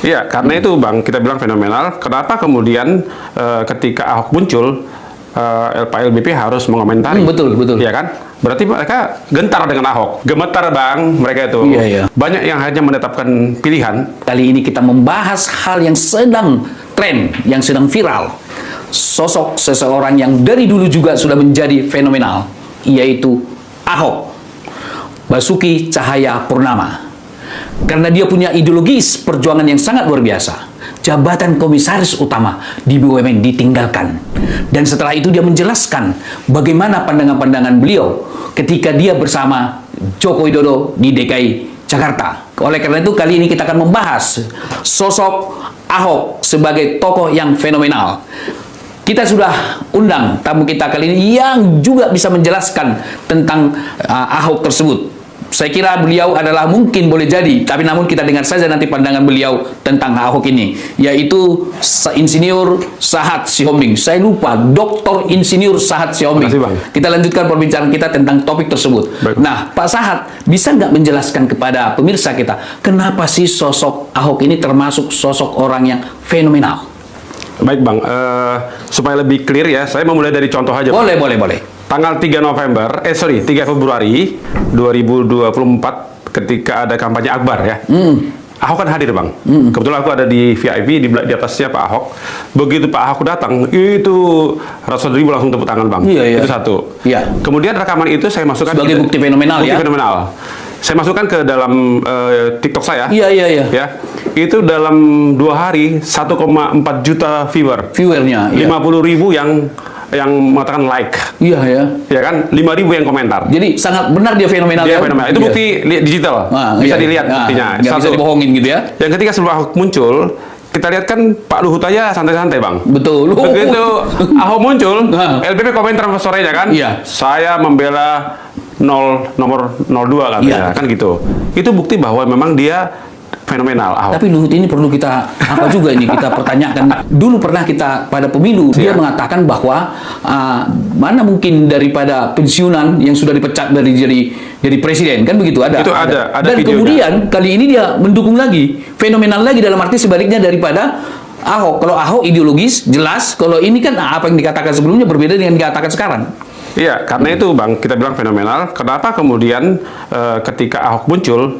Iya, karena itu Bang, kita bilang fenomenal. Kenapa kemudian ketika Ahok muncul, LPLBP harus mengomentari? Betul. Iya kan? Berarti mereka gentar dengan Ahok. Gemetar Bang, mereka itu. Iya. Banyak yang hanya menetapkan pilihan. Kali ini kita membahas hal yang sedang tren, yang sedang viral. Sosok seseorang yang dari dulu juga sudah menjadi fenomenal, yaitu Ahok, Basuki Cahayapurnama. Karena dia punya ideologis perjuangan yang sangat luar biasa. Jabatan komisaris utama di BUMN ditinggalkan. Dan setelah itu dia menjelaskan bagaimana pandangan-pandangan beliau ketika dia bersama Joko Widodo di DKI Jakarta. Oleh karena itu kali ini kita akan membahas sosok Ahok sebagai tokoh yang fenomenal. Kita sudah undang tamu kita kali ini yang juga bisa menjelaskan tentang Ahok tersebut. Saya kira beliau adalah mungkin boleh jadi, tapi namun kita dengar saja nanti pandangan beliau tentang Ahok ini, yaitu Insinyur Sahat Sihombing. Saya lupa, Dr. Insinyur Sahat Sihombing. Kita lanjutkan perbincangan kita tentang topik tersebut. Baik. Nah, Pak Sahat, bisa nggak menjelaskan kepada pemirsa kita, kenapa sih sosok Ahok ini termasuk sosok orang yang fenomenal? Baik Bang, supaya lebih clear ya, saya memulai dari contoh aja. Boleh. Tanggal 3 Februari 2024 ketika ada kampanye Akbar ya. Ahok kan hadir Bang. Kebetulan aku ada di VIP di atasnya Pak Ahok. Begitu Pak Ahok datang, itu ratusan ribu langsung tepuk tangan Bang. Iya. Itu satu. Iya. Kemudian rekaman itu saya masukkan sebagai bukti fenomenal ya. Bukti fenomenal. Saya masukkan ke dalam TikTok saya. Iya. Ya. Itu dalam 2 hari 1,4 juta viewernya. Iya. 50.000 yang mengatakan like. Iya ya. Ya kan? 5.000 yang komentar. Jadi sangat benar dia fenomenal. Dia fenomenal. Itu bukti digital. Bisa dilihat buktinya. Nggak bisa dibohongin gitu ya. Yang ketika sebelum Ahok muncul, kita lihat kan Pak Luhut aja santai-santai Bang. Betul. Begitu Ahok muncul, LBP komentar sorenya kan. Iya. Saya membela nomor 02 katanya. Kan gitu. Itu bukti bahwa memang dia fenomenal Ahok. Tapi Luhut ini perlu kita juga ini kita pertanyakan. Dulu pernah kita pada pemilu dia mengatakan bahwa mana mungkin daripada pensiunan yang sudah dipecat dari jadi presiden, kan begitu ada. Itu ada Dan videonya. kemudian kali ini dia mendukung lagi, fenomenal lagi dalam arti sebaliknya daripada Ahok. Kalau Ahok ideologis jelas, kalau ini kan apa yang dikatakan sebelumnya berbeda dengan yang dikatakan sekarang. Iya, karena itu Bang, kita bilang fenomenal. Kenapa kemudian ketika Ahok muncul,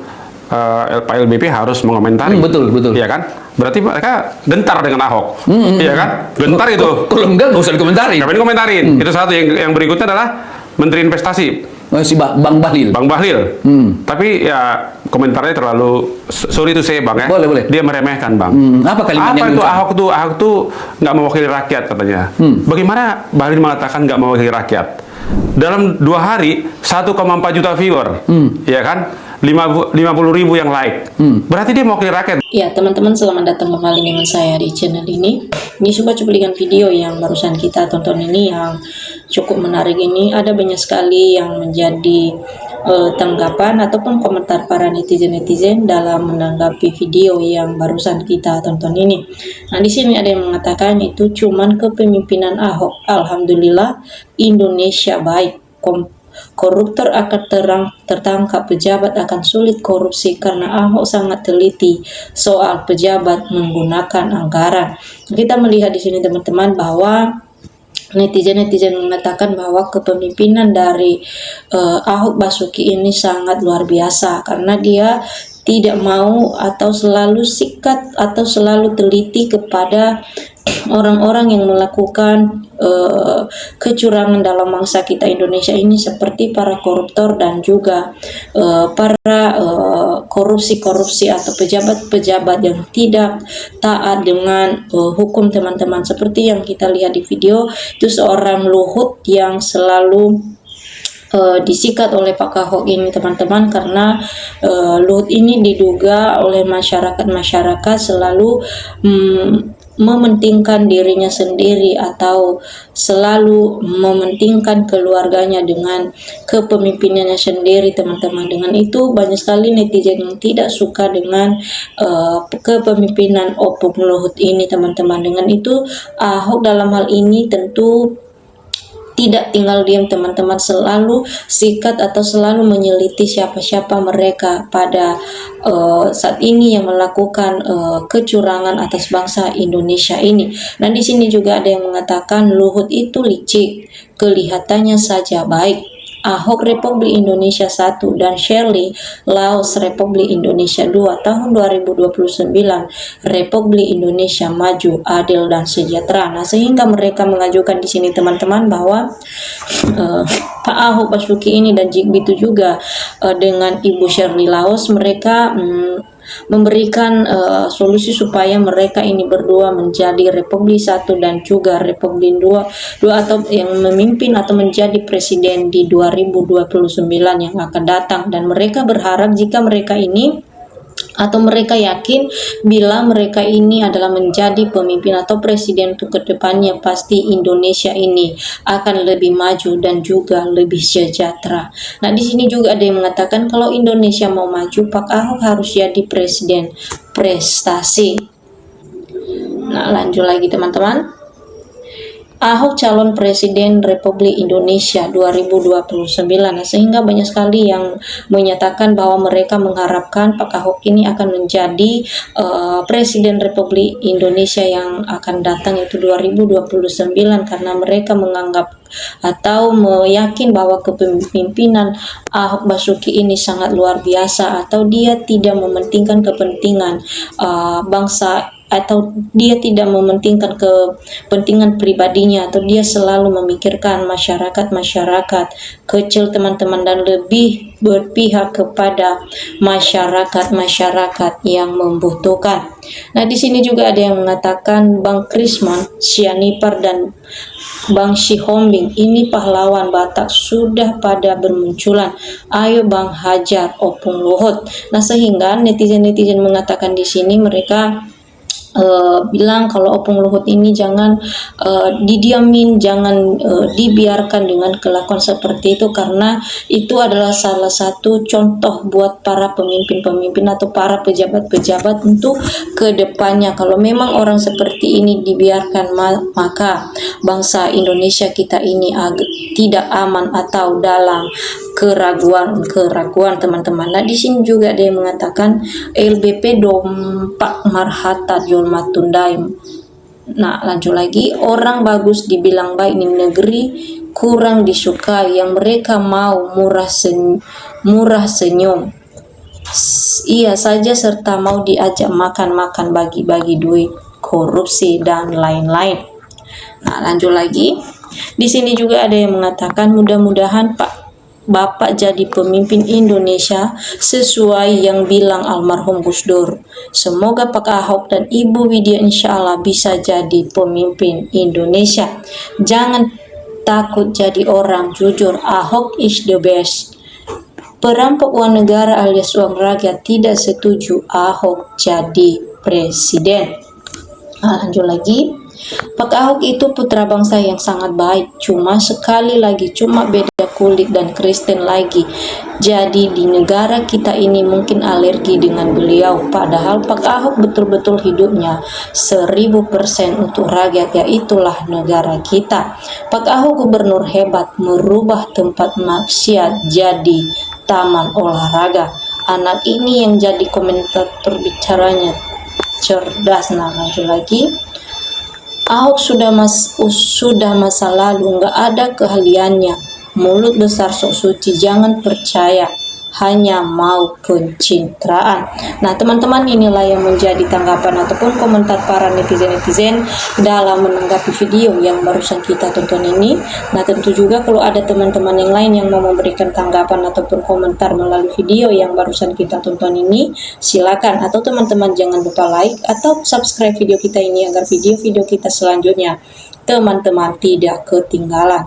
LPLBP harus mengomentari? Betul. Iya kan? Berarti mereka gentar dengan Ahok. Iya kan? Gentar itu. Kalau enggak, nggak usah dikomentarin. Ngapain komentarin? Itu satu. Yang berikutnya adalah Menteri Investasi. Si Bang Bahlil. Bang Bahlil. Tapi ya komentarnya terlalu, sorry itu saya Bang ya. Boleh. Dia meremehkan Bang. Apa kalimatnya? Apa itu Ahok tuh nggak mewakili rakyat katanya. Bagaimana Bahlil mengatakan nggak mewakili rakyat? Dalam 2 hari 1,4 juta viewer, ya kan? 50.000 yang like. Berarti dia mewakili rakyat. Ya, teman-teman, selamat datang kembali dengan saya di channel ini. Ini sebuah cuplikan video yang barusan kita tonton ini yang cukup menarik ini. Ada banyak sekali yang menjadi tanggapan ataupun komentar para netizen-netizen dalam menanggapi video yang barusan kita tonton ini. Nah, di sini ada yang mengatakan itu cuman kepemimpinan Ahok. Alhamdulillah, Indonesia baik. Koruptor akan tertangkap, pejabat akan sulit korupsi karena Ahok sangat teliti soal pejabat menggunakan anggaran. Kita melihat di sini teman-teman bahwa netizen mengatakan bahwa kepemimpinan dari Ahok Basuki ini sangat luar biasa karena dia tidak mau atau selalu sikat atau selalu teliti kepada orang-orang yang melakukan kecurangan dalam bangsa kita Indonesia ini, seperti para koruptor dan juga para korupsi atau pejabat-pejabat yang tidak taat dengan hukum teman-teman. Seperti yang kita lihat di video itu, seorang Luhut yang selalu disikat oleh Pak Ahok ini teman-teman, karena Luhut ini diduga oleh masyarakat selalu mementingkan dirinya sendiri atau selalu mementingkan keluarganya dengan kepemimpinannya sendiri teman-teman. Dengan itu banyak sekali netizen yang tidak suka dengan kepemimpinan Opung Luhut ini teman-teman. Dengan itu Ahok dalam hal ini tentu tidak tinggal diam teman-teman, selalu sikat atau selalu menyeliti siapa-siapa mereka pada saat ini yang melakukan kecurangan atas bangsa Indonesia ini. Dan di sini juga ada yang mengatakan Luhut itu licik, kelihatannya saja baik. Ahok Republik Indonesia 1 dan Shirley Laos Republik Indonesia 2 tahun 2029 Republik Indonesia maju, adil dan sejahtera. Nah, sehingga mereka mengajukan di sini teman-teman bahwa Pak Ahok Basuki ini dan Jikbi itu juga dengan Ibu Shirley Laos mereka memberikan solusi supaya mereka ini berdua menjadi Republik 1 dan juga Republik 2 atau yang memimpin atau menjadi presiden di 2029 yang akan datang. Dan mereka berharap jika mereka ini atau mereka yakin bila mereka ini adalah menjadi pemimpin atau presiden untuk kedepannya, pasti Indonesia ini akan lebih maju dan juga lebih sejahtera. Nah, di sini juga ada yang mengatakan kalau Indonesia mau maju, Pak Ahok harus jadi presiden prestasi. Nah, lanjut lagi teman-teman. Ahok calon presiden Republik Indonesia 2029. Nah, sehingga banyak sekali yang menyatakan bahwa mereka mengharapkan Pak Ahok ini akan menjadi presiden Republik Indonesia yang akan datang itu 2029, karena mereka menganggap atau meyakin bahwa kepemimpinan Ahok Basuki ini sangat luar biasa, atau dia tidak mementingkan kepentingan bangsa, atau dia tidak mementingkan kepentingan pribadinya, atau dia selalu memikirkan masyarakat kecil teman-teman, dan lebih berpihak kepada masyarakat yang membutuhkan. Nah, di sini juga ada yang mengatakan Bang Krisman Sianipar dan Bang Sihombing ini pahlawan Batak sudah pada bermunculan. Ayo Bang hajar Opung Luhut. Nah, sehingga netizen-netizen mengatakan di sini mereka bilang kalau Opung Luhut ini jangan didiamin, jangan dibiarkan dengan kelakuan seperti itu, karena itu adalah salah satu contoh buat para pemimpin-pemimpin atau para pejabat-pejabat untuk kedepannya. Kalau memang orang seperti ini dibiarkan, maka bangsa Indonesia kita ini tidak aman atau dalam keraguan teman-teman. Nah, di sini juga ada yang mengatakan LBP Dompak Marhata Matundai. Nah, lanjut lagi, orang bagus dibilang baik di negeri kurang disukai, yang mereka mau murah senyum iya saja, serta mau diajak makan-makan, bagi-bagi duit, korupsi dan lain-lain. Nah, lanjut lagi, di sini juga ada yang mengatakan mudah-mudahan Bapak jadi pemimpin Indonesia sesuai yang bilang almarhum Gus Dur. Semoga Pak Ahok dan Ibu Widya insya Allah bisa jadi pemimpin Indonesia. Jangan takut jadi orang, jujur, Ahok is the best. Perampok uang negara alias uang rakyat tidak setuju Ahok jadi presiden. Nah, lanjut lagi. Pak Ahok itu putra bangsa yang sangat baik, cuma sekali lagi cuma beda kulit dan Kristen lagi. Jadi di negara kita ini mungkin alergi dengan beliau, padahal Pak Ahok betul-betul hidupnya 1000% untuk rakyat, ya itulah negara kita. Pak Ahok gubernur hebat, merubah tempat maksiat jadi taman olahraga. Anak ini yang jadi komentator bicaranya cerdas. Nah, lanjut lagi. Ahok sudah masa lalu, nggak ada keahliannya, mulut besar sok suci, jangan percaya, hanya mau pencitraan. Nah, teman-teman, inilah yang menjadi tanggapan ataupun komentar para netizen-netizen dalam menanggapi video yang barusan kita tonton ini. Nah, tentu juga kalau ada teman-teman yang lain yang mau memberikan tanggapan ataupun komentar melalui video yang barusan kita tonton ini, silakan. Atau teman-teman jangan lupa like atau subscribe video kita ini agar video-video kita selanjutnya teman-teman tidak ketinggalan.